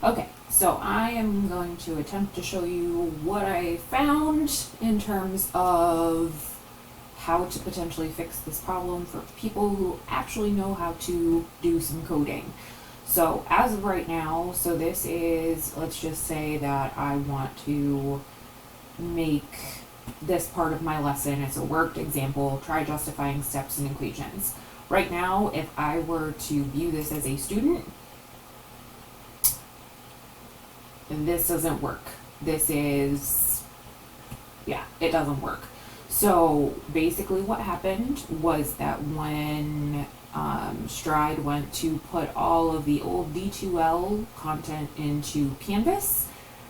Okay, so I am going to attempt to show you what I found in terms of how to potentially fix this problem for people who actually know how to do some coding. So as of right now, so this is, let's just say that I want to make this part of my lesson, it's a worked example, try justifying steps and equations. Right now, if I were to view this as a student, this doesn't work. This is, yeah, it doesn't work. So basically what happened was that when Stride went to put all of the old D2L content into Canvas,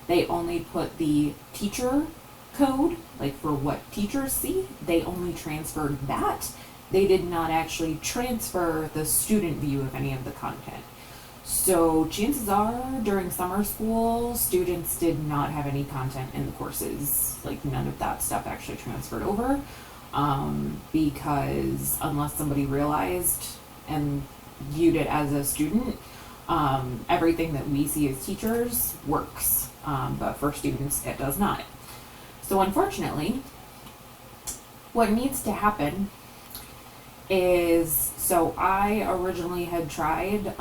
they only put the teacher code, like for what teachers see, they only transferred that. They did not actually transfer the student view of any of the content. So chances are during summer school, students did not have any content in the courses. Like none of that stuff actually transferred over, because unless somebody realized and viewed it as a student, everything that we see as teachers works, but for students it does not. So unfortunately, what needs to happen is, so I originally had tried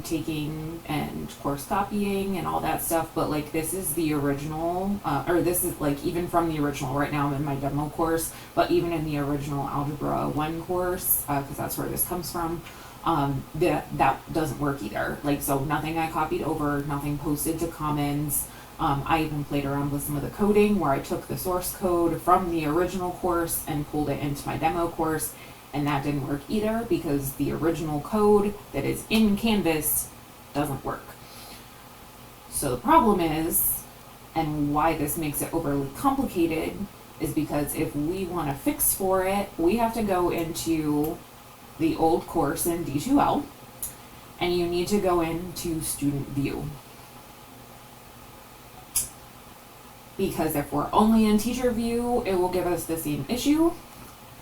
taking and course copying and all that stuff, but like this is the original, or this is like even from the original. Right now I'm in my demo course, but even in the original Algebra 1 course, because that's where this comes from, that doesn't work either. Like, so nothing I copied over, nothing posted to Commons. I even played around with some of the coding where I took the source code from the original course and pulled it into my demo course, and that didn't work either because the original code that is in Canvas doesn't work. So the problem is, and why this makes it overly complicated, is because if we want to fix for it, we have to go into the old course in D2L, and you need to go into Student View. Because if we're only in Teacher View, it will give us the same issue.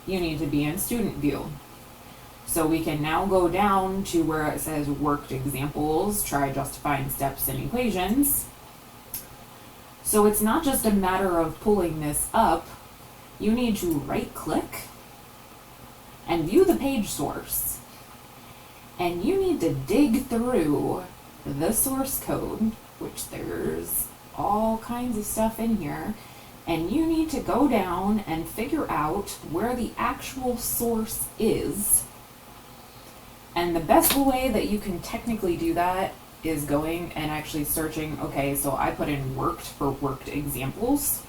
You need to be in Student View. So we can now go down to where it says worked examples, try justifying steps and equations. So it's not just a matter of pulling this up. You need to right click and view the page source. And you need to dig through the source code, which there's all kinds of stuff in here, and you need to go down and figure out where the actual source is. And the best way that you can technically do that is going and actually searching, okay, so I put in worked for worked examples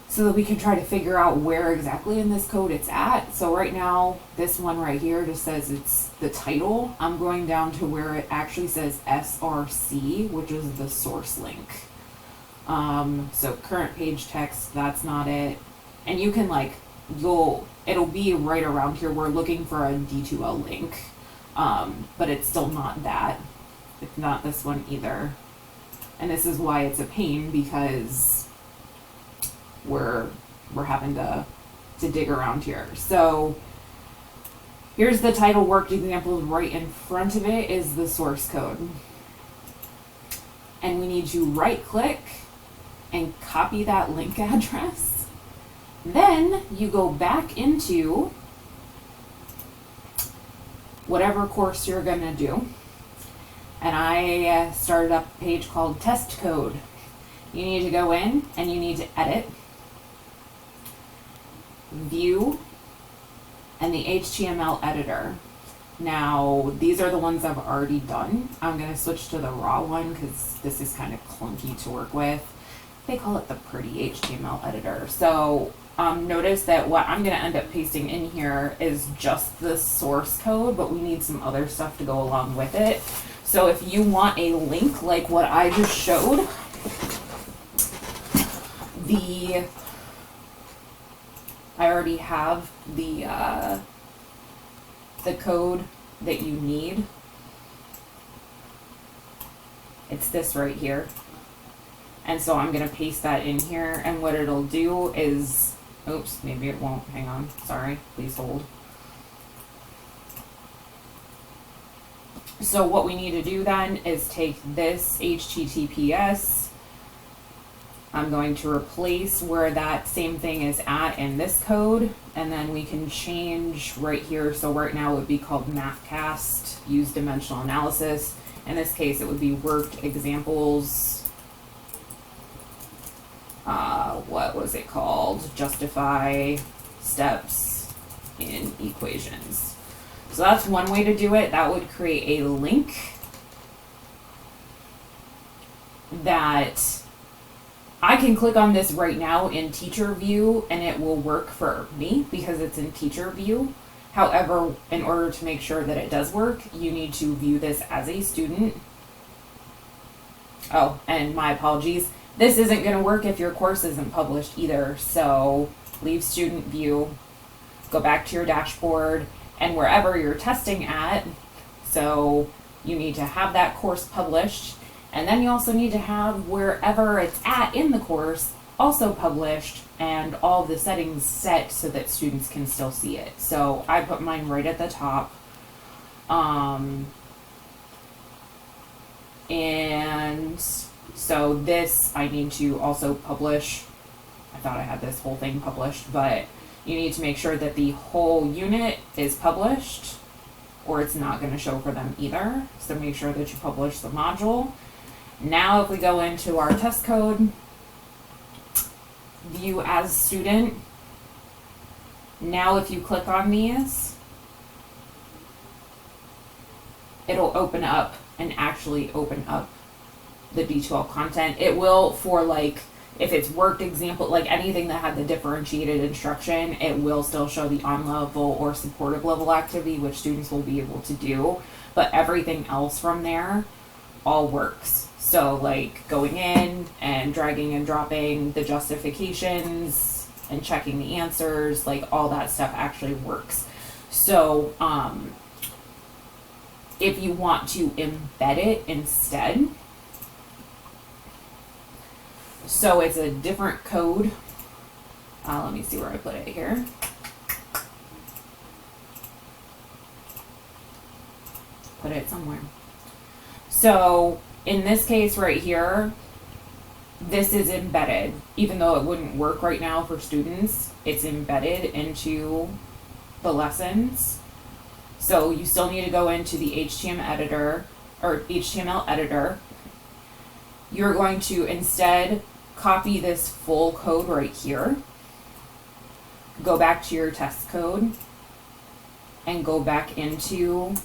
so that we can try to figure out where exactly in this code it's at. So right now, this one right here just says it's the title. I'm going down to where it actually says SRC, which is the source link. So current page text, that's not it. And you can like, it'll be right around here. We're looking for a D2L link, but it's still not that. It's not this one either. And this is why it's a pain, because we're having to dig around here. So here's the title worked examples. Right in front of it is the source code. And we need to right click and copy that link address. Then you go back into whatever course you're gonna do. And I started up a page called test code. You need to go in and you need to edit, view, and the HTML editor. Now, these are the ones I've already done. I'm gonna switch to the raw one because this is kind of clunky to work with. They call it the pretty HTML editor. So notice that what I'm gonna end up pasting in here is just the source code, but we need some other stuff to go along with it. So if you want a link like what I just showed, I already have the code that you need. It's this right here. And so I'm going to paste that in here, and what it'll do is, oops, maybe it won't, hang on, sorry, please hold. So what we need to do then is take this HTTPS, I'm going to replace where that same thing is at in this code, and then we can change right here. So right now it would be called MathCast, use dimensional analysis. In this case, it would be worked examples. What was it called? Justify steps in equations. So that's one way to do it. That would create a link that I can click on this right now in teacher view and it will work for me because it's in teacher view. However, in order to make sure that it does work, you need to view this as a student. Oh, and my apologies. This isn't going to work if your course isn't published either. So leave student view, go back to your dashboard, and wherever you're testing at, so you need to have that course published, and then you also need to have wherever it's at in the course also published and all the settings set so that students can still see it. So I put mine right at the top. And so this I need to also publish. I thought I had this whole thing published, but you need to make sure that the whole unit is published or it's not going to show for them either. So make sure that you publish the module. Now if we go into our test code, view as student, now if you click on these, it'll open up and actually open up the D2L content. It will for like, if it's worked example, like anything that had the differentiated instruction, it will still show the on-level or supportive level activity, which students will be able to do. But everything else from there all works. So like going in and dragging and dropping the justifications and checking the answers, like all that stuff actually works. So if you want to embed it instead, so it's a different code. Let me see where I put it here. Put it somewhere. So in this case right here, this is embedded. Even though it wouldn't work right now for students, it's embedded into the lessons. So you still need to go into the HTML editor. You're going to instead copy this full code right here, go back to your test code, and go back into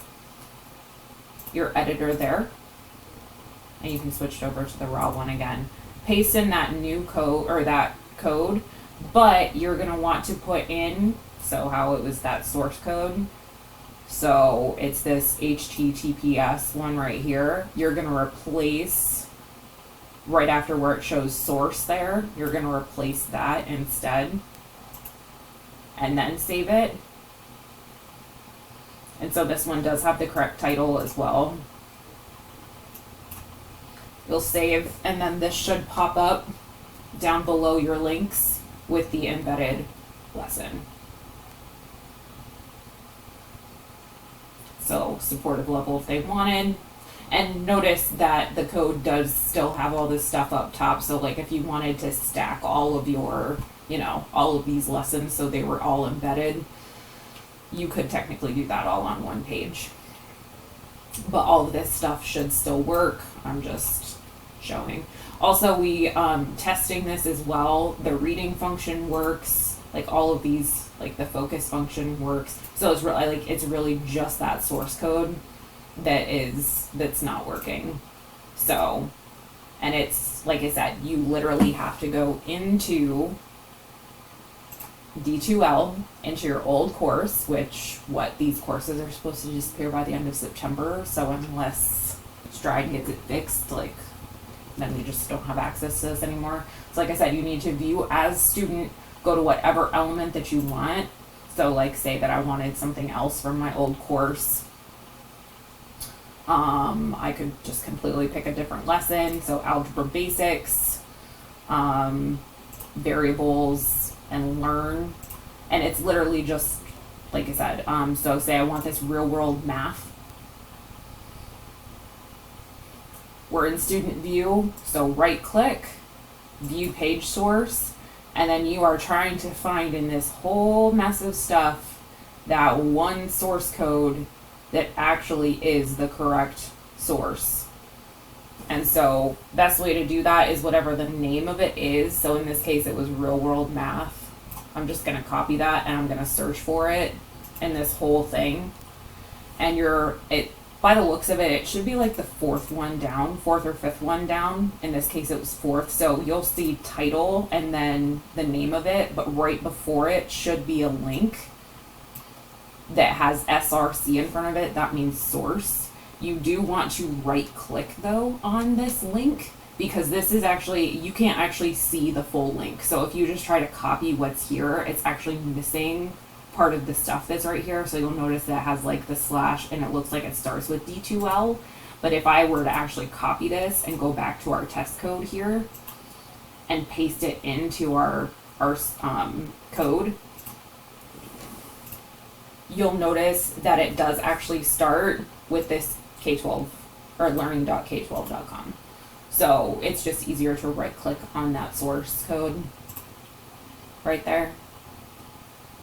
your editor there. And you can switch it over to the raw one again. Paste in that new code, or that code, but you're going to want to put in, so how it was that source code. So it's this HTTPS one right here. You're going to replace, right after where it shows source there, you're going to replace that instead. And then save it. And so this one does have the correct title as well. You'll save, and then this should pop up down below your links with the embedded lesson. So supportive level if they wanted. And notice that the code does still have all this stuff up top. So like if you wanted to stack all of your, all of these lessons so they were all embedded, you could technically do that all on one page. But all of this stuff should still work. I'm just showing. Also, we testing this as well. The reading function works. Like all of these, like the focus function works. So it's really it's really just that source code that's not working. So, and it's like I said, you literally have to go into D2L, into your old course, which these courses are supposed to disappear by the end of September. So unless Stride gets it fixed, then we just don't have access to this anymore. So like I said, you need to view as student, go to whatever element that you want. So like say that I wanted something else from my old course. I could just completely pick a different lesson. So algebra basics, variables, and learn. And it's literally just, like I said, so say I want this real world math. We're in student view, so right click, view page source, and then you are trying to find in this whole mess of stuff that one source code that actually is the correct source. And so best way to do that is whatever the name of it is. So in this case it was Real World Math. I'm just going to copy that and I'm going to search for it in this whole thing. And by the looks of it, it should be like the fourth or fifth one down. In this case, it was fourth. So you'll see title and then the name of it, but right before it should be a link that has SRC in front of it. That means source. You do want to right click though on this link because this is actually, you can't actually see the full link. So if you just try to copy what's here, it's actually missing part of the stuff that's right here. So you'll notice that it has like the slash and it looks like it starts with D2L. But if I were to actually copy this and go back to our test code here and paste it into our code, you'll notice that it does actually start with this K12 or learning.k12.com. So it's just easier to right click on that source code right there,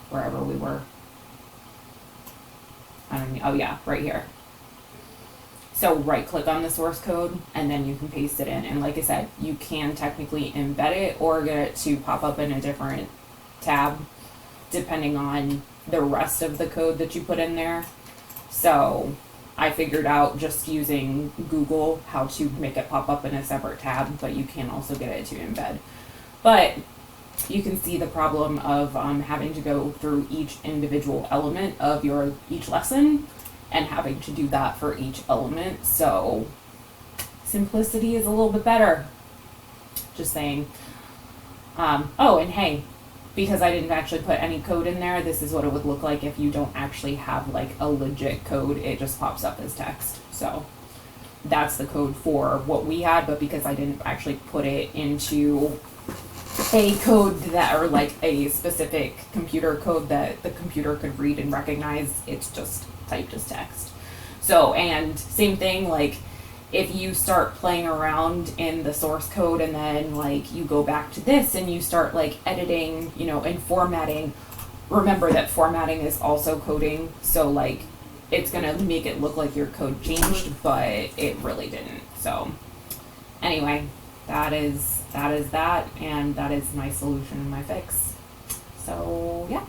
wherever we were. Oh yeah, right here. So right click on the source code and then you can paste it in. And like I said, you can technically embed it or get it to pop up in a different tab depending on the rest of the code that you put in there. So I figured out just using Google how to make it pop up in a separate tab, but you can also get it to embed. But you can see the problem of having to go through each individual element of each lesson and having to do that for each element. So simplicity is a little bit better. Just saying. Oh, and hey, because I didn't actually put any code in there, this is what it would look like if you don't actually have like a legit code. It just pops up as text. So that's the code for what we had, but because I didn't actually put it into a code that, or like a specific computer code that the computer could read and recognize, it's just typed as text. So, and same thing, like if you start playing around in the source code and then like you go back to this and you start like editing, and formatting, remember that formatting is also coding. So like it's gonna make it look like your code changed, but it really didn't. So anyway, that is that, and that is my solution and my fix. So yeah.